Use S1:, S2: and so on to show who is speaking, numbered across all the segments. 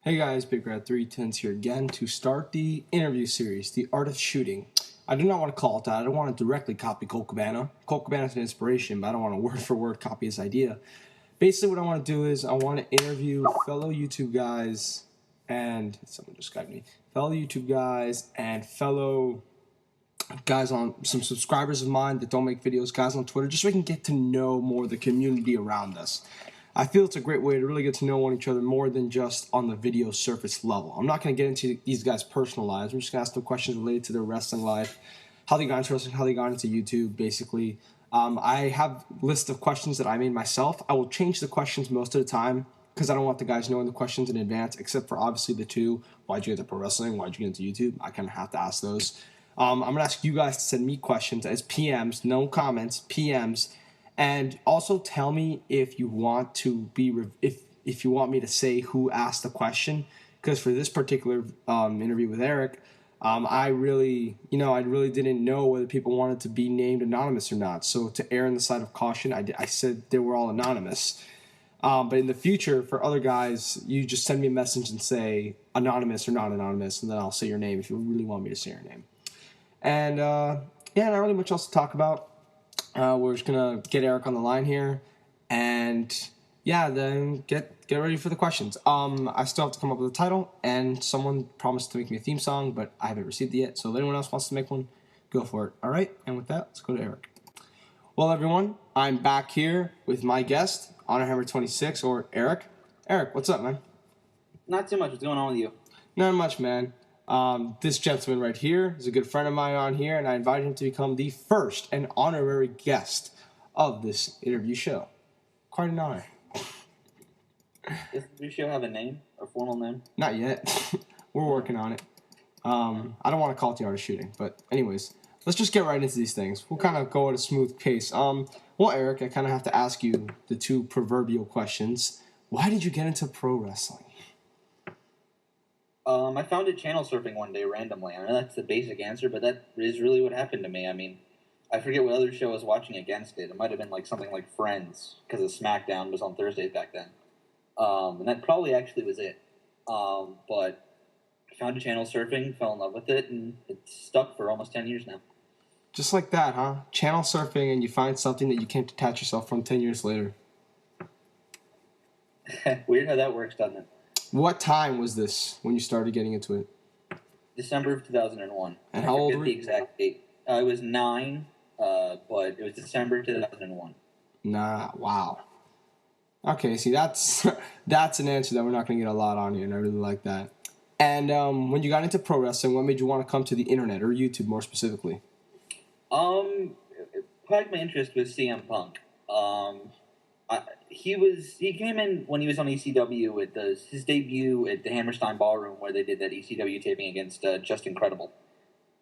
S1: Hey guys, Big Red 310s here again to start the interview series, The Art of Shooting. I do not want to call it that. I don't want to directly copy Colt Cabana. Colt Cabana is an inspiration, but I don't want to word for word copy his idea. Basically what I want to do is I want to interview fellow YouTube guys and someone just Skyped me. Fellow YouTube guys and fellow guys on some subscribers of mine that don't make videos, guys on Twitter, just so we can get to know more of the community around us. I feel it's a great way to really get to know each other more than just on the video surface level. I'm not going to get into these guys' personal lives. I'm just going to ask them questions related to their wrestling life, how they got into wrestling, how they got into YouTube, basically. I have a list of questions that I made myself. I will change the questions most of the time because I don't want the guys knowing the questions in advance, except for obviously the two. Why'd you get into pro wrestling? Why'd you get into YouTube? I kind of have to ask those. I'm going to ask you guys to send me questions as PMs, no comments, PMs. And also tell me if you want to be if you want me to say who asked the question, because for this particular interview with Eric, I really didn't know whether people wanted to be named anonymous or not. So to err on the side of caution, I said they were all anonymous. But in the future, for other guys, you just send me a message and say anonymous or not anonymous, and then I'll say your name if you really want me to say your name. And not really much else to talk about. We're just gonna get Eric on the line here, and then get ready for the questions. I still have to come up with a title, and someone promised to make me a theme song, but I haven't received it yet. So if anyone else wants to make one, go for it. All right, and with that, let's go to Eric. Well, everyone, I'm back here with my guest, HonorHammer26, or Eric. Eric, what's up, man?
S2: Not too much. What's going on with you?
S1: Not much, man. This gentleman right here is a good friend of mine on here, and I invited him to become the first and honorary guest of this interview show. Quite an honor.
S2: Does your show have a name, a formal name?
S1: Not yet. We're working on it. I don't want to call it The Art of Shooting, but anyways, let's just get right into these things. We'll kind of go at a smooth pace. Well, Eric, I kind of have to ask you the two proverbial questions. Why did you get into pro wrestling?
S2: I found it channel surfing one day randomly. I know that's the basic answer, but that is really what happened to me. I mean, I forget what other show I was watching against it. It might have been like something like Friends, because of SmackDown was on Thursdays back then. And that probably actually was it. But I found it channel surfing, fell in love with it, and it's stuck for almost 10 years now.
S1: Just like that, huh? Channel surfing, and you find something that you can't detach yourself from 10 years later.
S2: Weird how that works, doesn't it?
S1: What time was this when you started getting into it?
S2: December of 2001.
S1: And how old were you?
S2: The exact date. I was 9, but it was December 2001.
S1: Nah, wow. Okay, see, that's an answer that we're not going to get a lot on here, and I really like that. And when you got into pro wrestling, what made you want to come to the internet, or YouTube more specifically?
S2: Piqued my interest with CM Punk. He came in when he was on ECW with his debut at the Hammerstein Ballroom, where they did that ECW taping against Just Incredible.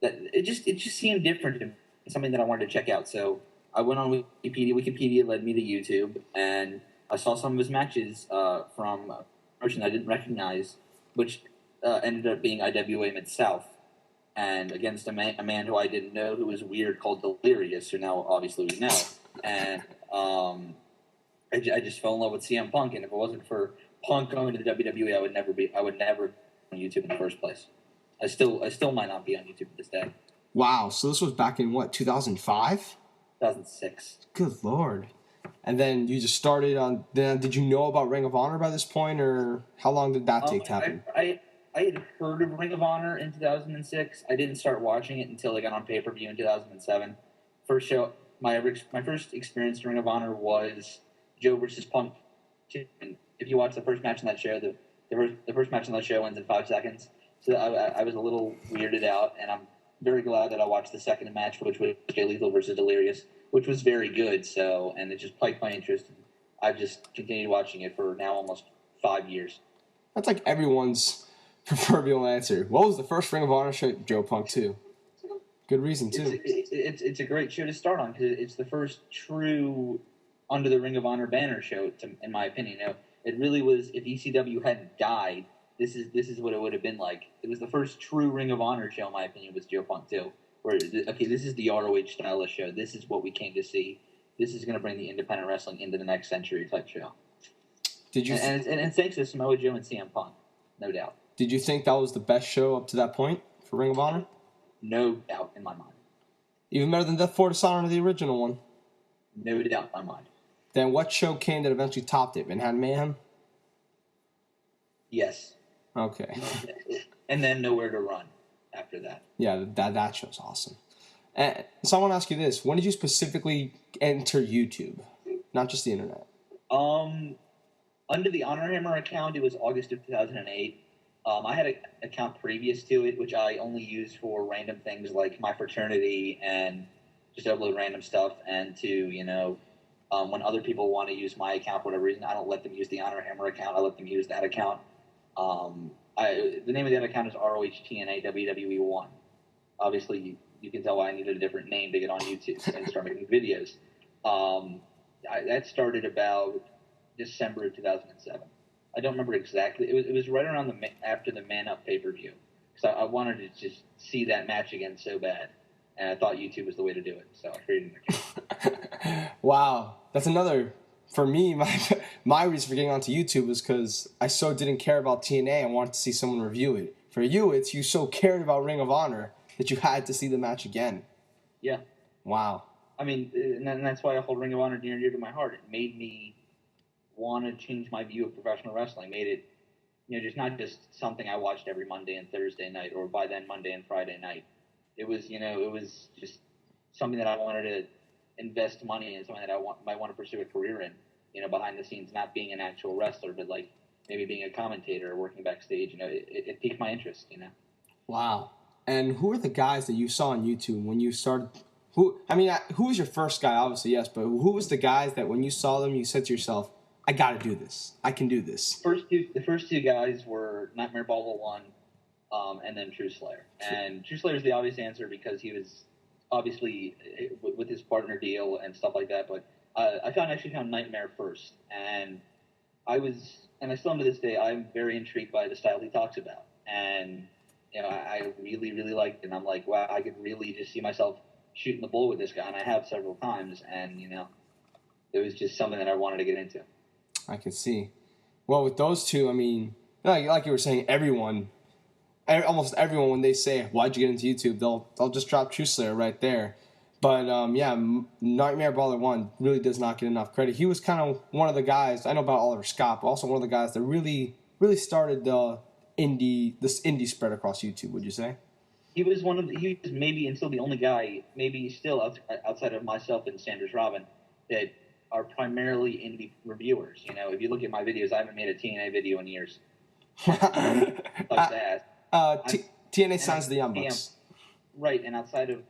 S2: That it just seemed different and something that I wanted to check out. So I went on Wikipedia. Wikipedia led me to YouTube, and I saw some of his matches from a person I didn't recognize, which ended up being IWA Mid-South, and against a man who I didn't know, who was weird, called Delirious, who now obviously we know. And I just fell in love with CM Punk, and if it wasn't for Punk going to the WWE, I would never be on YouTube in the first place. I still might not be on YouTube to this day.
S1: Wow, so this was back in what, 2005?
S2: 2006.
S1: Good Lord. And then you just started on. Then did you know about Ring of Honor by this point, or how long did that take to happen?
S2: I had heard of Ring of Honor in 2006. I didn't start watching it until I got on pay-per-view in 2007. First show, my first experience in Ring of Honor was Joe versus Punk. And if you watch the first match in that show, the first match in that show ends in 5 seconds. So I was a little weirded out, and I'm very glad that I watched the second match, which was Jay Lethal versus Delirious, which was very good. So, and it just piqued my interest. I've just continued watching it for now almost 5 years.
S1: That's like everyone's proverbial answer. What was the first Ring of Honor show? Joe Punk too. Good reason too.
S2: It's a great show to start on because it's the first true under the Ring of Honor banner show, in my opinion. You know, it really was. If ECW hadn't died, this is what it would have been like. It was the first true Ring of Honor show, in my opinion, was Joe Punk too. Where okay, this is the ROH style of show. This is what we came to see. This is going to bring the independent wrestling into the next century type show.
S1: Did you?
S2: And thanks to Samoa Joe and CM Punk. no doubt.
S1: Did you think that was the best show up to that point for Ring of Honor?
S2: No doubt in my mind.
S1: Even better than Death Before Dishonor, the original one?
S2: No doubt in my mind.
S1: Then what show came that eventually topped it? Manhattan Mayhem?
S2: Yes.
S1: Okay.
S2: And then Nowhere to Run after that.
S1: Yeah, that show's awesome. And so I want to ask you this. When did you specifically enter YouTube? Not just the internet.
S2: Under the HonorHammer account, it was August of 2008. I had an account previous to it, which I only used for random things like my fraternity and just upload random stuff. And to, when other people want to use my account for whatever reason, I don't let them use the HonorHammer account. I let them use that account. The name of that account is ROHTNA WWE1. Obviously, you can tell why I needed a different name to get on YouTube and start making videos. That started about December of 2007. I don't remember exactly. It was right around after the Man Up pay-per-view. because I wanted to just see that match again so bad, and I thought YouTube was the way to do it, so I created an account.
S1: Wow, that's another. For me, my reason for getting onto YouTube was because I so didn't care about TNA and wanted to see someone review it. For you, it's you so cared about Ring of Honor that you had to see the match again.
S2: Yeah.
S1: Wow.
S2: I mean, and that's why I hold Ring of Honor near and dear to my heart. It made me want to change my view of professional wrestling. Made it, just not just something I watched every Monday and Thursday night, or by then Monday and Friday night. It was, it was just something that I wanted to invest money in, something that I might want to pursue a career in. Behind the scenes, not being an actual wrestler, but like maybe being a commentator or working backstage. It piqued my interest.
S1: Wow. And who are the guys that you saw on YouTube when you started? Who was your first guy? Obviously, yes, but who was the guys that when you saw them, you said to yourself, "I got to do this. I can do this."
S2: The first two guys were Nightmare Ball 1, and then True Slayer. And True Slayer is the obvious answer because he was obviously with his partner deal and stuff like that. But I actually found Nightmare first, and I still am to this day, I'm very intrigued by the style he talks about, and I really, really liked it. And I'm like, wow, I could really just see myself shooting the bull with this guy, and I have several times, and it was just something that I wanted to get into.
S1: I can see. Well, with those two, like you were saying, almost everyone, when they say, "Why'd you get into YouTube?" they'll just drop True Slayer right there. But Nightmare Baller 1 really does not get enough credit. He was kind of one of the guys, I know about Oliver Scott, but also one of the guys that really, really started this indie spread across YouTube, would you say?
S2: He was maybe and still the only guy, maybe still outside of myself and Sanders Robin, that are primarily indie reviewers. If you look at my videos, I haven't made a TNA video in years.
S1: TNA signs the Young Bucks.
S2: Right, and outside of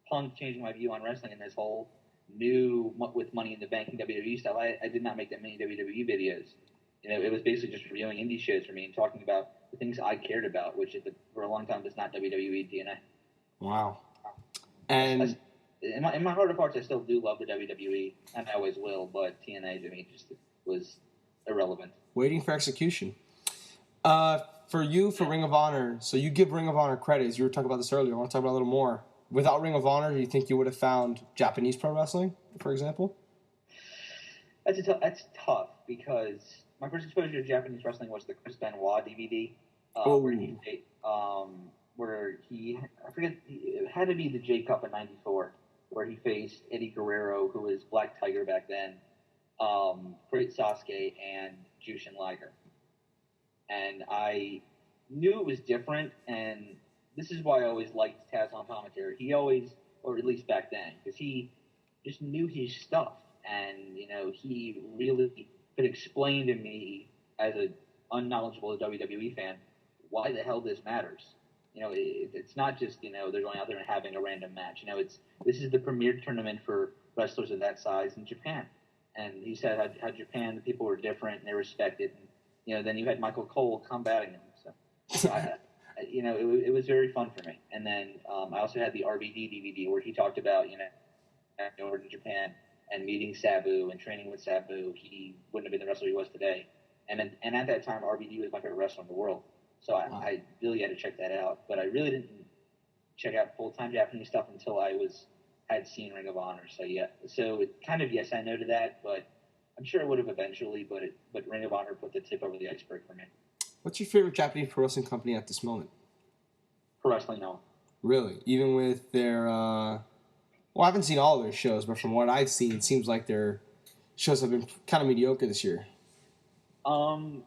S2: Punk changing my view on wrestling and this whole new with Money in the Bank and WWE stuff, I did not make that many WWE videos. It was basically just reviewing indie shows for me and talking about the things I cared about, which for a long time was not WWE and TNA.
S1: Wow. And
S2: in my heart of hearts, I still do love the WWE, and I always will, but TNA to me just was irrelevant.
S1: Waiting for execution. For Ring of Honor, so you give Ring of Honor credit, as you were talking about this earlier. I want to talk about it a little more. Without Ring of Honor, do you think you would have found Japanese pro wrestling, for example?
S2: That's tough because my first exposure to Japanese wrestling was the Chris Benoit DVD, where I forget, it had to be the J Cup in '94, where he faced Eddie Guerrero, who was Black Tiger back then, Great Sasuke, and Jushin Liger. And I knew it was different, and this is why I always liked Taz on commentary. He always, or at least back then, because he just knew his stuff, and he really could explain to me as an unknowledgeable WWE fan why the hell this matters. It's not just they're going out there and having a random match. This is the premier tournament for wrestlers of that size in Japan, and he said how Japan, the people were different and they respected. And, then you had Michael Cole combating him. So it was very fun for me. And then I also had the RVD DVD where he talked about over in Japan and meeting Sabu and training with Sabu. He wouldn't have been the wrestler he was today. And at that time, RVD was my favorite wrestler in the world. So I really had to check that out. But I really didn't check out full-time Japanese stuff until I had seen Ring of Honor. So yeah, kind of yes, I know to that, but I'm sure it would have eventually. But Ring of Honor put the tip over the iceberg for me.
S1: What's your favorite Japanese pro wrestling company at this moment?
S2: Pro Wrestling, no.
S1: Really? Even with their, well, I haven't seen all of their shows, but from what I've seen, it seems like their shows have been kind of mediocre this year.
S2: Well,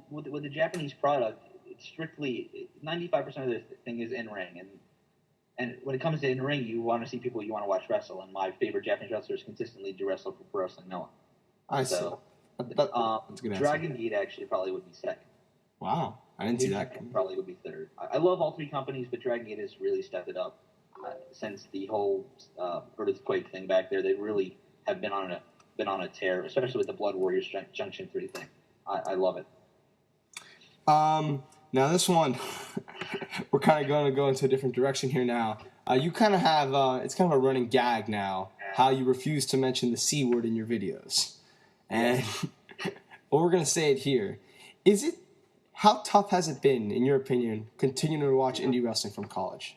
S2: with the Japanese product, it's strictly 95% of the thing is in ring, and when it comes to in ring, you want to see people you want to watch wrestle. And my favorite Japanese wrestlers consistently do wrestle for Pro Wrestling Noah.
S1: I see.
S2: So,
S1: That's a good answer.
S2: Dragon Gate actually probably would be second.
S1: Wow, I didn't see that.
S2: Probably would be third. I love all three companies, but Dragon Gate has really stepped it up since the whole earthquake thing back there. They really have been on a tear, especially with the Blood Warriors Junction 3 thing. I love it.
S1: Now this one, we're kind of going to go into a different direction here now. You kind of have, it's kind of a running gag now, how you refuse to mention the C word in your videos. And well, we're going to say it here. How tough has it been, in your opinion, continuing to watch indie wrestling from college?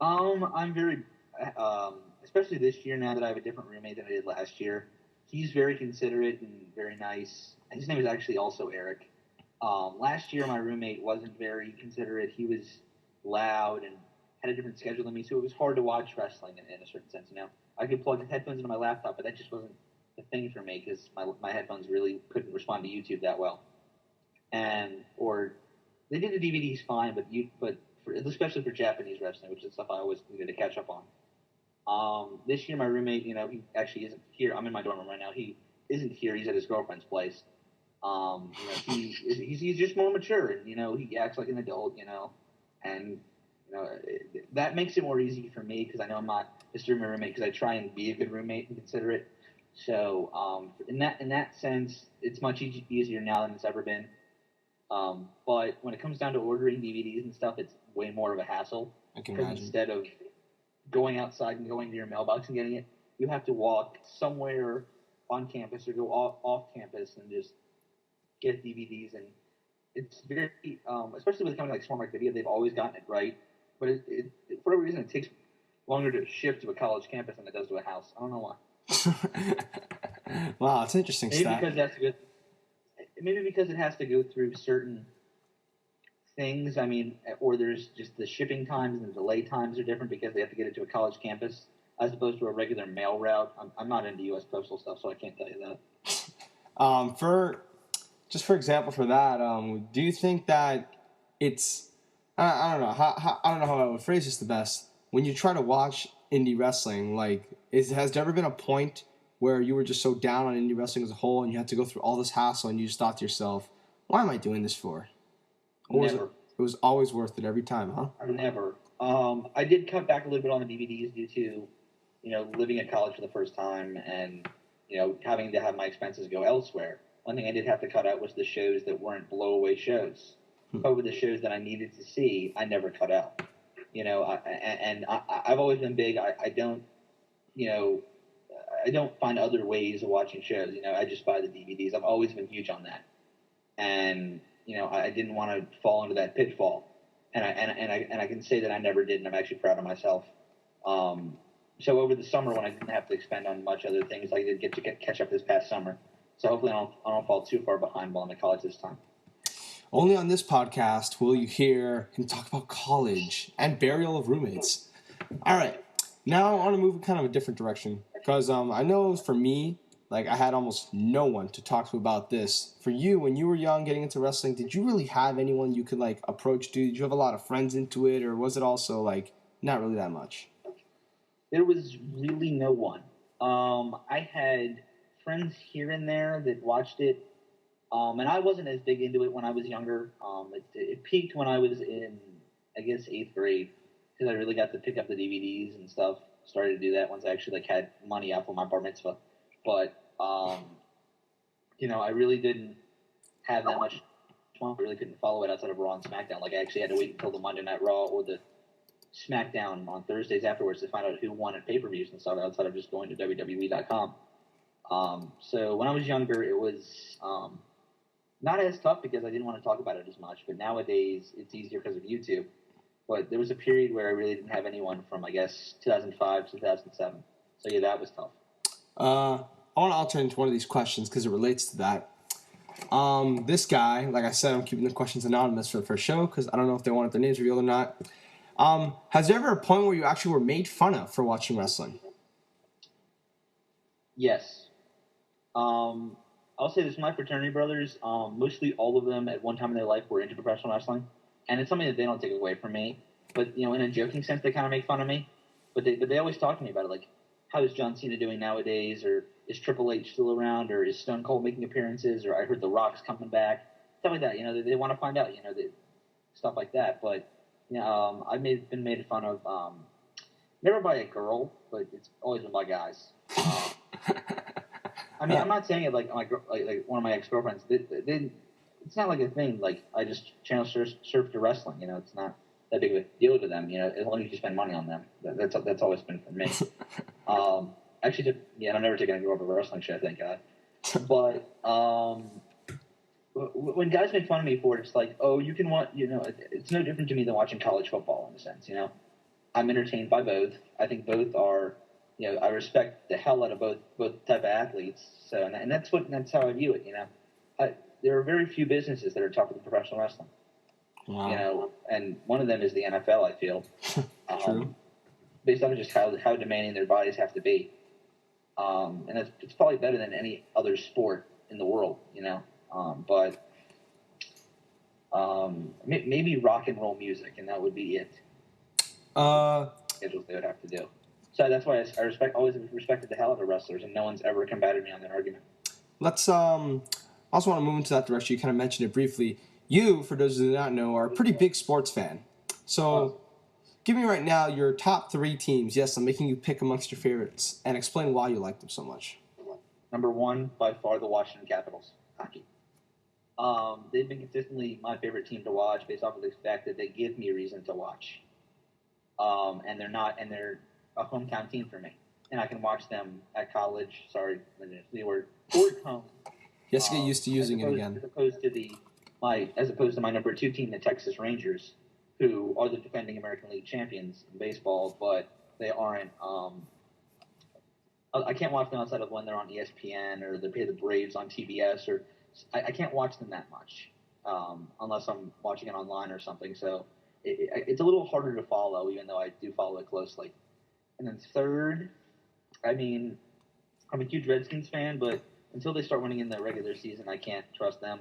S2: I'm very, especially this year now that I have a different roommate than I did last year. He's very considerate and very nice. His name is actually also Eric. Last year, my roommate wasn't very considerate. He was loud and had a different schedule than me, so it was hard to watch wrestling in a certain sense. I could plug headphones into my laptop, but that just wasn't the thing for me because my headphones really couldn't respond to YouTube that well. Or they did the DVDs fine, especially for Japanese wrestling, which is stuff I always needed to catch up on. This year, my roommate, he actually isn't here. I'm in my dorm room right now. He isn't here. He's at his girlfriend's place. He's just more mature, and he acts like an adult, and that makes it more easy for me because I know I'm not just my roommate because I try and be a good roommate and considerate. So in that sense, it's much easier now than it's ever been. But when it comes down to ordering DVDs and stuff, it's way more of a hassle.
S1: I can imagine.
S2: Instead of going outside and going to your mailbox and getting it, you have to walk somewhere on campus or go off campus and just get DVDs. And it's very, especially with a company like Smart Mark Video, they've always gotten it right. But it for whatever reason, it takes longer to ship to a college campus than it does to a house. I don't know why.
S1: Wow, it's an interesting stat.
S2: Maybe because it has to go through certain things. I mean, or there's just the shipping times and the delay times are different because they have to get it to a college campus as opposed to a regular mail route. I'm not into U.S. postal stuff, so I can't tell you that.
S1: For example, for that, do you think that it's I don't know how I would phrase this the best. When you try to watch indie wrestling, has there ever been a point where you were just so down on indie wrestling as a whole and you had to go through all this hassle and you just thought to yourself, why am I doing this for? Or
S2: Never.
S1: It was always worth it every time, huh?
S2: Never. I did cut back a little bit on the DVDs due to, living at college for the first time and, having to have my expenses go elsewhere. One thing I did have to cut out was the shows that weren't blowaway shows. But with the shows that I needed to see, I never cut out. I've always been big. I don't find other ways of watching shows. I just buy the DVDs. I've always been huge on that. And, I didn't want to fall into that pitfall. And I can say that I never did, and I'm actually proud of myself. So over the summer when I didn't have to expend on much other things, I did get to catch up this past summer. So hopefully I don't fall too far behind while I'm at college this time.
S1: Only on this podcast will you hear him talk about college and burial of roommates. All right. Now I want to move in kind of a different direction because I know for me, I had almost no one to talk to about this. For you, when you were young getting into wrestling, did you really have anyone you could approach to? Did you have a lot of friends into it, or was it also not really that much?
S2: There was really no one. I had friends here and there that watched it. And I wasn't as big into it when I was younger. It peaked when I was in, I guess, 8th grade because I really got to pick up the DVDs and stuff. Started to do that once I actually had money out for my bar mitzvah. But, I really didn't have that much fun. I really couldn't follow it outside of Raw and SmackDown. I actually had to wait until the Monday Night Raw or the SmackDown on Thursdays afterwards to find out who won at pay-per-views and stuff outside of just going to WWE.com. So when I was younger, it was not as tough because I didn't want to talk about it as much. But nowadays, it's easier because of YouTube. But there was a period where I really didn't have anyone from, I guess, 2005 to 2007. So, yeah, that was tough.
S1: I want to alter into one of these questions because it relates to that. This guy, like I said, I'm keeping the questions anonymous for the first show because I don't know if they wanted their names revealed or not. Has there ever a point where you actually were made fun of for watching wrestling?
S2: Yes. I'll say this: my fraternity brothers, mostly all of them at one time in their life were into professional wrestling, and it's something that they don't take away from me. But in a joking sense, they kind of make fun of me. But they always talk to me about it, like, how is John Cena doing nowadays, or is Triple H still around, or is Stone Cold making appearances, or I heard The Rock's coming back, stuff like that. They want to find out, stuff like that. But I've been made fun of, never by a girl, but it's always been by guys. I mean, I'm not saying it like one of my ex-girlfriends. It's not like a thing. Like, I just channel surf to wrestling. It's not that big of a deal to them. As long as you spend money on them. That's always been for me. Actually, I'm never taking a girl to a wrestling show, thank God. But when guys make fun of me for it, it's like, oh, you can watch. It's no different to me than watching college football in a sense. I'm entertained by both. I think both are. I respect the hell out of both type of athletes. So, and that's how I view it. There are very few businesses that are tougher than professional wrestling.
S1: Wow.
S2: And one of them is the NFL. I feel,
S1: True.
S2: based on just how demanding their bodies have to be, and it's probably better than any other sport in the world. But maybe rock and roll music, and that would be it. Schedules they would have to do. So that's why I always respected the hell out of wrestlers, and no one's ever combated me on that argument.
S1: Let's I also want to move into that direction. You kind of mentioned it briefly. You, for those who do not know, are a pretty big sports fan. So give me right now your top 3 teams. Yes, I'm making you pick amongst your favorites, and explain why you like them so much.
S2: Number 1, by far, the Washington Capitals, hockey. They've been consistently my favorite team to watch based off of the fact that they give me a reason to watch. And they're a hometown team for me, and I can watch them at college. Sorry, they were home.
S1: You have to get used to using it again.
S2: As opposed to my number 2 team, the Texas Rangers, who are the defending American League champions in baseball, but they aren't. I can't watch them outside of when they're on ESPN or they play the Braves on TBS, or I can't watch them that much unless I'm watching it online or something. So it's a little harder to follow, even though I do follow it closely. And then third, I mean, I'm a huge Redskins fan, but until they start winning in the regular season, I can't trust them.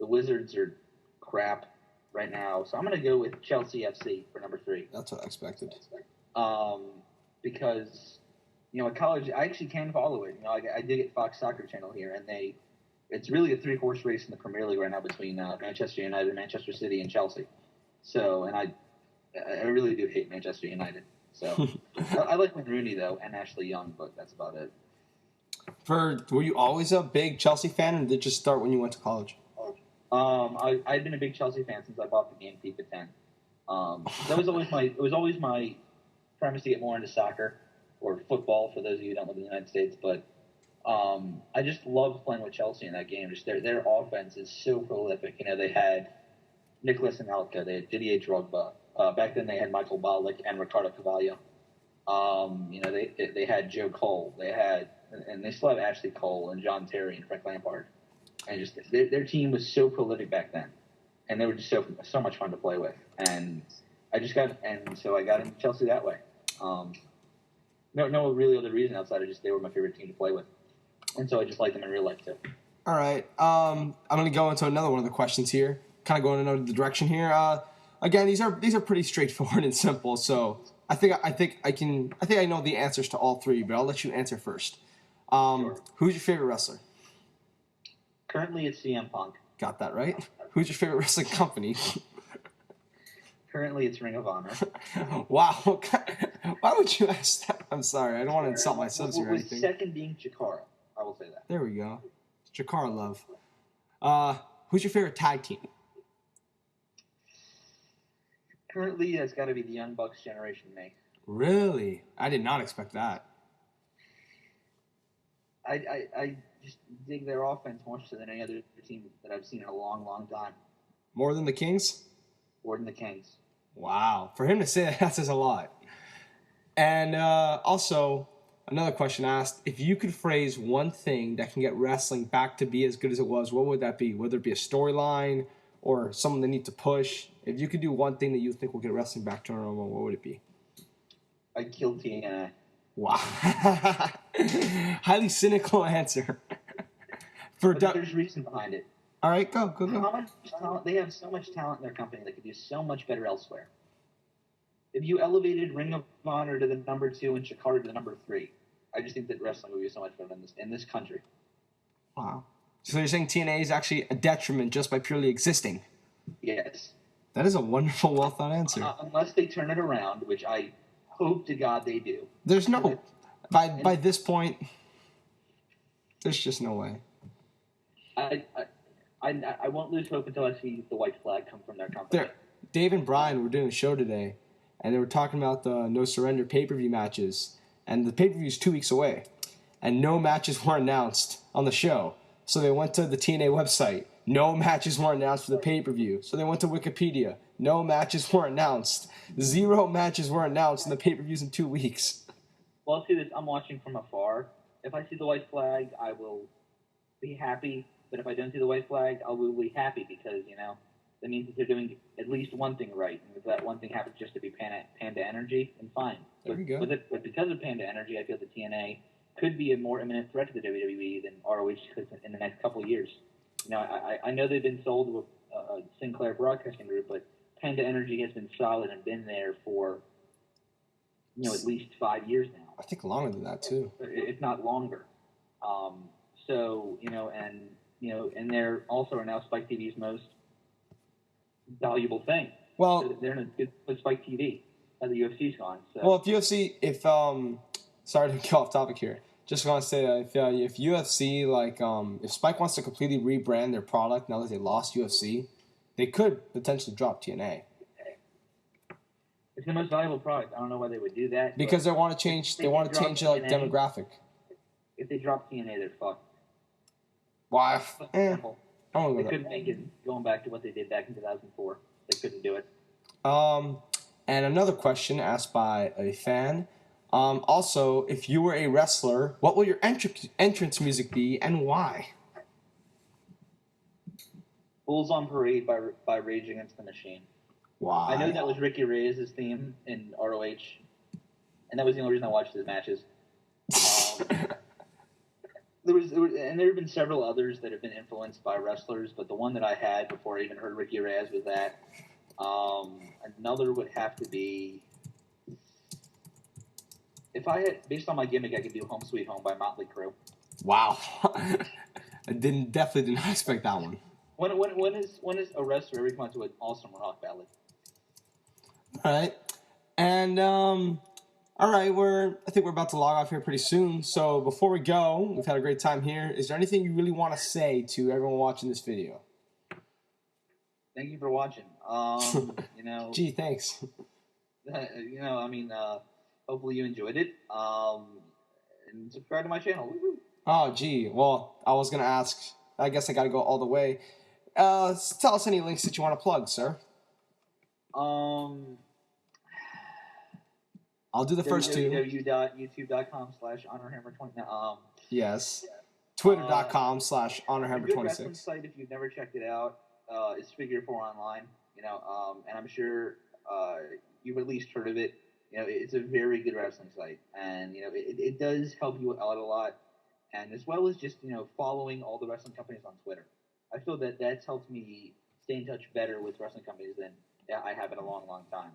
S2: The Wizards are crap right now, so I'm going to go with Chelsea FC for number 3.
S1: That's what I expected.
S2: Because, at college, I actually can follow it. I did get Fox Soccer Channel here, and it's really a 3-horse race in the Premier League right now between Manchester United, Manchester City, and Chelsea. So, and I really do hate Manchester United. So I like Wayne Rooney though, and Ashley Young, but that's about it.
S1: Were you always a big Chelsea fan, or did it just start when you went to college?
S2: I'd been a big Chelsea fan since I bought the game FIFA 10. It was always my premise to get more into soccer or football for those of you who don't live in the United States. But I just loved playing with Chelsea in that game. Just their offense is so prolific. They had Nicolas Anelka, they had Didier Drogba. Back then they had Michael Ballack and Ricardo Cavallo. They had Joe Cole. And they still have Ashley Cole and John Terry and Frank Lampard. And just their team was so prolific back then, and they were just so much fun to play with. And so I got into Chelsea that way. No really other reason outside of just they were my favorite team to play with, and so I just like them in real life too.
S1: All right, I'm going to go into another one of the questions here. Kind of going in another direction here. Again, these are pretty straightforward and simple. So I think I know the answers to all 3, but I'll let you answer first.
S2: Sure.
S1: Who's your favorite wrestler?
S2: Currently, it's CM Punk.
S1: Got that right. Who's your favorite wrestling company?
S2: Currently, it's Ring of Honor.
S1: Wow. Why would you ask that? I'm sorry. I don't want to insult my subs or anything.
S2: Second being Chikara. I will say that.
S1: There we go. Chikara love. Who's your favorite tag team?
S2: Currently, it's got to be the Young Bucks Generation Me.
S1: Really? I did not expect that.
S2: I just dig their offense more so than any other team that I've seen in a long, long time.
S1: More than the Kings?
S2: More than the Kings.
S1: Wow. For him to say that says a lot. And also, Another question asked, if you could phrase one thing that can get wrestling back to be as good as it was, what would that be? Whether it be a storyline or something they need to push. If you could do one thing that you think will get wrestling back to normal, what would it be?
S2: I'd kill TNA.
S1: Wow. Highly cynical answer.
S2: But there's reason behind it.
S1: All right, go.
S2: How much talent, they have so much talent in their company that could do so much better elsewhere. If you elevated Ring of Honor to the number 2 and Shikara to the number 3, I just think that wrestling would be so much better in this country.
S1: Wow. So you're saying TNA is actually a detriment just by purely existing?
S2: Yes.
S1: That is a wonderful, well thought answer.
S2: Unless they turn it around, which I hope to God they do.
S1: There's no by this point. There's just no way.
S2: I won't lose hope until I see the white flag come from their company.
S1: Dave and Brian were doing a show today, and they were talking about the No Surrender pay-per-view matches, and the pay-per-view is 2 weeks away, and no matches were announced on the show. So they went to the TNA website. No matches were announced for the pay-per-view. So they went to Wikipedia. No matches were announced. 0 matches were announced, and the pay-per-view's in 2 weeks.
S2: Well, I'll see this. I'm watching from afar. If I see the white flag, I will be happy. But if I don't see the white flag, I will be happy because, that means that they're doing at least one thing right. And if that one thing happens just to be Panda Energy, then fine.
S1: There you go.
S2: But because of Panda Energy, I feel that TNA could be a more imminent threat to the WWE than ROH could in the next couple of years. I know they've been sold with Sinclair Broadcasting Group, but Panda Energy has been solid and been there for, at least 5 years now.
S1: I think longer than that, too.
S2: If not longer. And they're also now Spike TV's most valuable thing.
S1: Well,
S2: so they're in a good with Spike TV as the UFC's gone. So.
S1: Well, sorry to go off topic here. Just want to say that if UFC, if Spike wants to completely rebrand their product now that they lost UFC, they could potentially drop TNA.
S2: It's the most valuable product. I don't know why they would do that.
S1: Because they want to change. They want to change the demographic.
S2: If they drop TNA, they're fucked.
S1: Why?
S2: They couldn't make it going back to what they did back in 2004. They couldn't do it.
S1: And another question asked by a fan. Also, if you were a wrestler, what will your entrance music be and why?
S2: Bulls on Parade by Rage Against the Machine.
S1: Why?
S2: I know that was Ricky Reyes' theme in ROH, and that was the only reason I watched his matches. There have been several others that have been influenced by wrestlers, but the one that I had before I even heard Ricky Reyes was that. Another would have to be, if I had, based on my gimmick, I could do Home Sweet Home by Motley Crue.
S1: Wow. I definitely did not expect that one.
S2: When is a wrestler ever come out to an awesome rock ballad?
S1: All right. And, all right, I think we're about to log off here pretty soon. So before we go, we've had a great time here. Is there anything you really want to say to everyone watching this video?
S2: Thank you for watching.
S1: Gee, thanks.
S2: Hopefully you enjoyed it. And subscribe to my channel. Woo-hoo.
S1: Oh, gee. Well, I was going to ask. I guess I got to go all the way. Tell us any links that you want to plug, sir. I'll do the first two.
S2: www.youtube.com/HonorHammer26.
S1: Yes. Twitter.com/HonorHammer26.
S2: A good wrestling site, if you've never checked it out, is Figure 4 Online. And I'm sure you've at least heard of it. It's a very good wrestling site, and it does help you out a lot. And as well as just following all the wrestling companies on Twitter, I feel that that's helped me stay in touch better with wrestling companies than I have in a long, long time.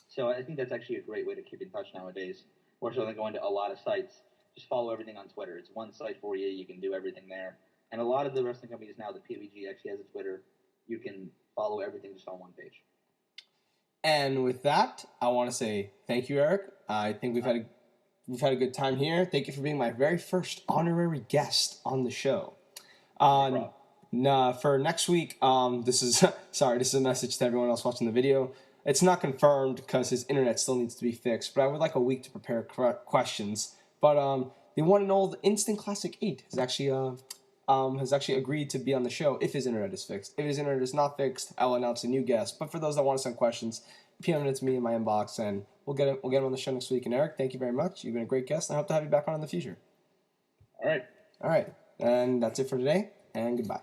S2: So I think that's actually a great way to keep in touch nowadays. More so than going to a lot of sites. Just follow everything on Twitter. It's one site for you. You can do everything there. And a lot of the wrestling companies now, the PWG actually has a Twitter. You can follow everything just on one page.
S1: And with that, I want to say thank you, Eric. I think we've had a good time here. Thank you for being my very first honorary guest on the show. For next week, this is a message to everyone else watching the video. It's not confirmed because his internet still needs to be fixed, but I would like a week to prepare questions. But the one and old Instant Classic 8 has actually agreed to be on the show if his internet is fixed. If his internet is not fixed, I will announce a new guest. But for those that want to send questions, PM it to me in my inbox, and we'll get him on the show next week. And Eric, thank you very much. You've been a great guest, and I hope to have you back on in the future.
S2: All right.
S1: All right. And that's it for today, and goodbye.